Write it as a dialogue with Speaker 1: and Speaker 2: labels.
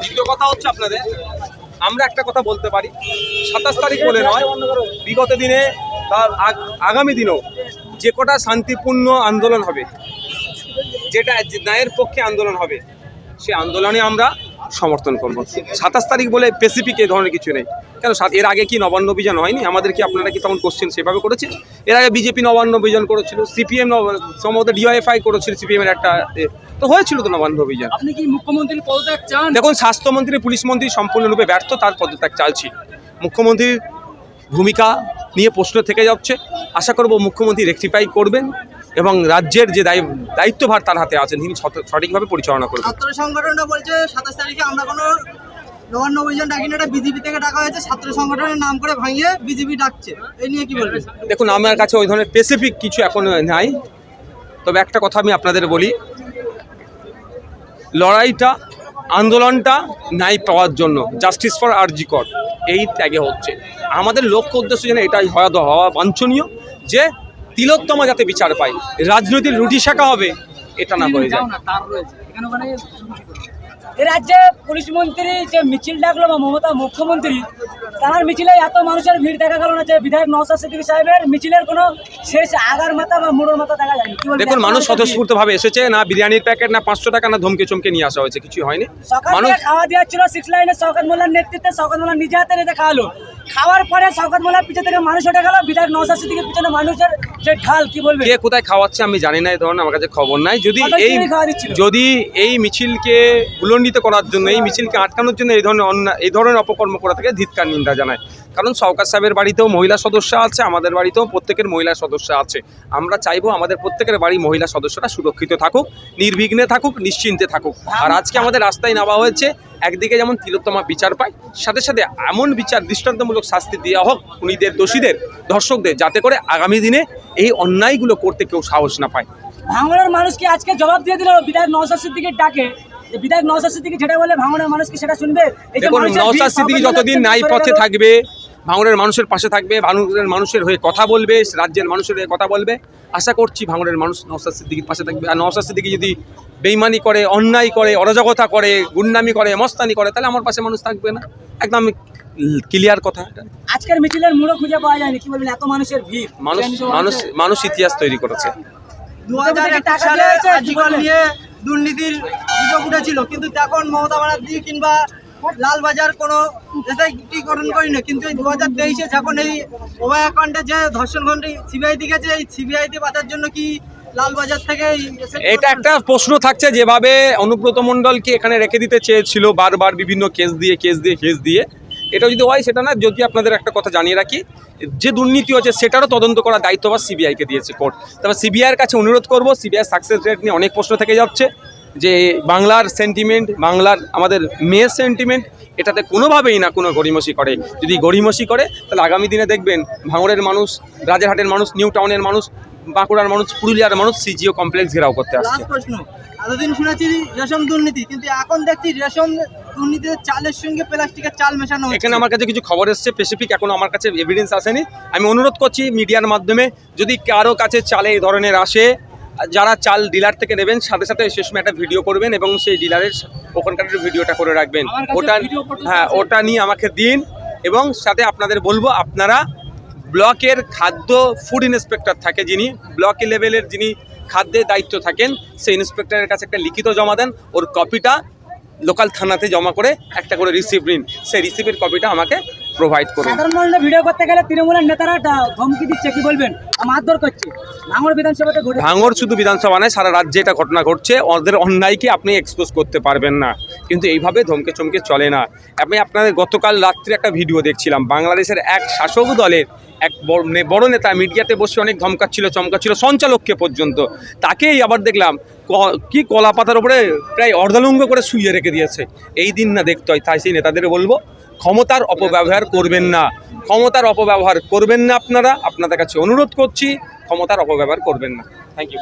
Speaker 1: দ্বিতীয় কথা হচ্ছে আপনাদের আমরা একটা কথা বলতে পারি, 27 তারিখ বলে নয়, বিগত দিনে বা আগামী দিনেও যে কটা শান্তিপূর্ণ আন্দোলন হবে, যেটা ন্যায়ের পক্ষে আন্দোলন হবে, সে আন্দোলনে আমরা সমর্থন করব। 27 তারিখ বলে স্পেসিফিক এই ধরনের কিছু নেই। কেন এর আগে কি নবান্ন অভিযান হয়নি? আমাদের কি আপনারা কি তখন কোশ্চেন সেভাবে করেছে? এর আগে বিজেপি নবান্ন অভিযান করেছিল, সিপিএম সম্ভবত ডিওয়াইফাই করেছিল, সিপিএম এর একটা তো হয়েছিল তো নবান্ন অভিযান।
Speaker 2: আপনি কি মুখ্যমন্ত্রীর পদত্যাগ চান?
Speaker 1: দেখুন, স্বাস্থ্যমন্ত্রী পুলিশ মন্ত্রী সম্পূর্ণরূপে ব্যর্থ, তার পদত্যাগ চাইছি। মুখ্যমন্ত্রীর ভূমিকা নিয়ে প্রশ্ন থেকে যাচ্ছে, আশা করব মুখ্যমন্ত্রী রেকটিফাই করবেন এবং রাজ্যের যে দায়িত্বভার তার হাতে আছেন তিনি সঠিকভাবে পরিচালনা করবেন।
Speaker 3: ছাত্র সংগঠনটা বলছে 27 তারিখে আমরা কোনো নবান্ন অভিযান ডাকিনি, এটা বিজেপি থেকে ডাকা হয়েছে, ছাত্র সংগঠনের নাম করে ভাঙিয়ে বিজেপি ডাকছে, এই নিয়ে কি বলবেন?
Speaker 1: দেখুন, আমার কাছে ওই ধরনের স্পেসিফিক কিছু এখন নাই, তবে একটা কথা আমি আপনাদের বলি, লড়াইটা আন্দোলনটা ন্যায় পাওয়ার জন্য, জাস্টিস ফর আরজি কর, এই ত্যাগে হচ্ছে। আমাদের লক্ষ্য উদ্দেশ্য যেন এটাই হওয়া বাঞ্ছনীয় যে তিলোত্তমা যাতে বিচার পায়, রাজনৈতিক রুটি শাখা হবে এটা না হয়ে যায়।
Speaker 2: এই রাজ্যে পুলিশ মন্ত্রী যে মিছিল ডাকলো বা মমতা মুখ্যমন্ত্রী, তার মিছিলে এত মানুষের ভিড় দেখা গেল না যে বিধায়ক নওশাদ সিদ্দিকী সাহেবের মিছিলের কোনো শেষ আগার মাথা বা মুড়োর মাথা দেখা যায়নি।
Speaker 1: দেখুন, মানুষ স্বতঃস্ফূর্তভাবে এসেছে, না বিরিয়ানির প্যাকেট, না 500 টাকা, না ধমকে চমকে নিয়ে আসা হয়েছে, কিছু হয়নি।
Speaker 2: মানুষ খাওয়া দেওয়া ছিল 6 লাইনে শওকত মোল্লার নেতৃত্বে, শওকত মোল্লা নিজে হাতে রেখে খাওয়ালো। খাওয়ার পরে শওকত মোল্লার পিছনে থেকে মানুষ উঠে গেল, বিধায়ক নওশাদ সিদ্দিকীর পিছনে মানুষের যে ঢাল, কি বলবে?
Speaker 1: কে কোথায় খাওয়াচ্ছে আমি জানি না, এই ধরনের আমার কাছে খবর নাই। যদি এই মিছিলকে উল্লঙ্ঘিত করার জন্য, এই মিছিলকে আটকানোর জন্য এই ধরনের অপকর্ম করা থেকে ধিক্কার নিন্দা জানায়। কারণ শওকত সাহেবের বাড়িতেও মহিলা সদস্য আছে, আমাদের বাড়িতেও প্রত্যেকের মহিলা সদস্য আছে। আমরা চাইবো আমাদের প্রত্যেকের বাড়ি মহিলা সদস্যরা সুরক্ষিত থাকুক, নির্বিঘ্নে থাকুক, নিশ্চিন্তে থাকুক। আর আজকে আমাদের রাস্তায় নামা হয়েছে, একদিকে যেমন তিলোত্তমা বিচার পায়, সাথে সাথে এমন বিচার, দৃষ্টান্তমূলক শাস্তি দেওয়া হোক খুনিদের, দোষীদের, ধর্ষকদের, যাতে করে আগামী দিনে এই অন্যায়গুলো করতে কেউ সাহস না পায়।
Speaker 2: ভাঙড়ের মানুষ কি আজকে জবাব দিয়ে দিল বিধায়ক নওশাদ সিদ্দিকীর ডাকে? বিধায়ক নওশাদ সিদ্দিকী যেটা বলে ভাঙড়ের মানুষ কি সেটা শুনবে?
Speaker 1: দেখুন, নওশাদ সিদ্দিকী যতদিন ন্যায় পথে থাকবে, ভাঙড়ের মানুষের পাশে থাকবে, ভাঙড়ের মানুষের হয়ে কথা বলবে, রাজ্যের মানুষের হয়ে কথা বলবে, আশা করছি ভাঙড়ের মানুষ নওশাদ সিদ্দিকীর পাশে থাকবে। আর নওশাদ সিদ্দিকী যদি বেইমানি করে, অন্যায় করে, অরাজকতা করে, গুন্ডামি করে, মস্তানি করে, তাহলে আমার পাশে মানুষ থাকবে না। একদম ক্লিয়ার কথা।
Speaker 2: আজকের মিছিলের মূল্য খুঁজে পাওয়া যায়নি, কি বলবেন? এত মানুষের ভিড়,
Speaker 1: মানুষ ইতিহাস তৈরি করেছে।
Speaker 3: 2001 সালে আজীবন নিয়ে দুর্নীতির অভিযোগ উঠেছিল, কিন্তু তখন মমতা ব্যানার্জি কিংবা লালবাজার কোনো এসআইটিকরণ করিনি। কিন্তু এই 2023-এ যখন এই অভয়াকাণ্ডে যে ধর্ষণ খণ্ডে সিবিআই দিকেছে, এই সিবিআইতে বাঁচার জন্য কি লালবাজার থেকে
Speaker 1: এটা একটা প্রশ্ন থাকছে, যেভাবে অনুব্রত মণ্ডলকে এখানে রেখে দিতে চেয়েছিল বারবার বিভিন্ন কেস দিয়ে, এটা যদি হয় সেটা না। যদি আপনাদের একটা কথা জানিয়ে রাখি, যে দুর্নীতি হচ্ছে সেটারও তদন্ত করার দায়িত্ব বা সিবিআইকে দিয়েছে কোর্ট। তবে সিবিআইয়ের কাছে অনুরোধ করব, সিবিআই সাকসেস রেট নিয়ে অনেক প্রশ্ন থেকে যাচ্ছে, যে বাংলার সেন্টিমেন্ট, বাংলার আমাদের মেয়ের সেন্টিমেন্ট, এটাতে কোনোভাবেই না কোনো গড়িমসি করে। যদি গড়িমসি করে তাহলে আগামী দিনে দেখবেন ভাঙড়ের মানুষ, রাজারহাটের মানুষ, নিউ টাউনের মানুষ, বাঁকুড়ার মানুষ, পুরুলিয়ার মানুষ সিজিও কমপ্লেক্স ঘেরাও করতে আসছে।
Speaker 3: প্রশ্ন, এতদিন শুনেছি রেশম দুর্নীতি, কিন্তু এখন দেখছি রেশম দুর্নীতির চালের সঙ্গে প্লাস্টিকের চাল মেশানো হচ্ছে।
Speaker 1: এখানে আমার কাছে কিছু খবর এসছে, স্পেসিফিক এখনো আমার কাছে এভিডেন্স আসেনি। আমি অনুরোধ করছি মিডিয়ার মাধ্যমে, যদি কারো কাছে চালে এই ধরনের আসে, যারা চাল ডিলার থেকে নেবেন, সাথে সাথে শেষ সময় একটা ভিডিও করবেন এবং সেই ডিলারের ওখানকার ভিডিওটা করে রাখবেন। ওটা নিয়ে আমাকে দিন, এবং সাথে আপনাদের বলবো, আপনারা ব্লকের খাদ্য ফুড ইন্সপেক্টর থাকে, যিনি ব্লক লেভেলের, যিনি খাদ্যের দায়িত্ব থাকেন, সেই ইন্সপেক্টরের কাছে একটা লিখিত জমা দেন, ওর কপিটা লোকাল থানাতে জমা করে একটা করে রিসিপ্ট নিন, সেই রিসিপ্টের কপিটা আমাকে প্রোভাইড করুন।
Speaker 2: সাধারণ মানুষ ভিডিও করতে গেলে তৃণমূলের নেতারা ধমকি দিচ্ছে, কি বলবেন? মারধর করছে। ভাঙড় বিধানসভাতে
Speaker 1: ভাঙড় শুধু বিধানসভা নয়, সারা রাজ্যে এটা ঘটনা ঘটছে। ওদের অন্যায়কে আপনি এক্সপোজ করতে পারবেন না, কিন্তু এইভাবে ধমকে চমকে চলে না। আমি আপনাদের গতকাল রাত্রে একটা ভিডিও দেখছিলাম, বাংলাদেশের এক শাসক দলের এক বড় নেতা মিডিয়াতে বসে অনেক ধমকাচ্ছিল, চমকাচ্ছিল, সঞ্চালককে পর্যন্ত। তাকেই আবার দেখলাম কি কলা পাতার উপরে প্রায় অর্ধালঙ্গ করে শুইয়ে রেখে দিয়েছে। এই দিন না দেখতে হয়। তাই সেই নেতাদের বলবো, ক্ষমতার অপব্যবহার করবেন না, ক্ষমতার অপব্যবহার করবেন না। আপনাদের কাছে অনুরোধ করছি, ক্ষমতার অপব্যবহার করবেন না। Thank you.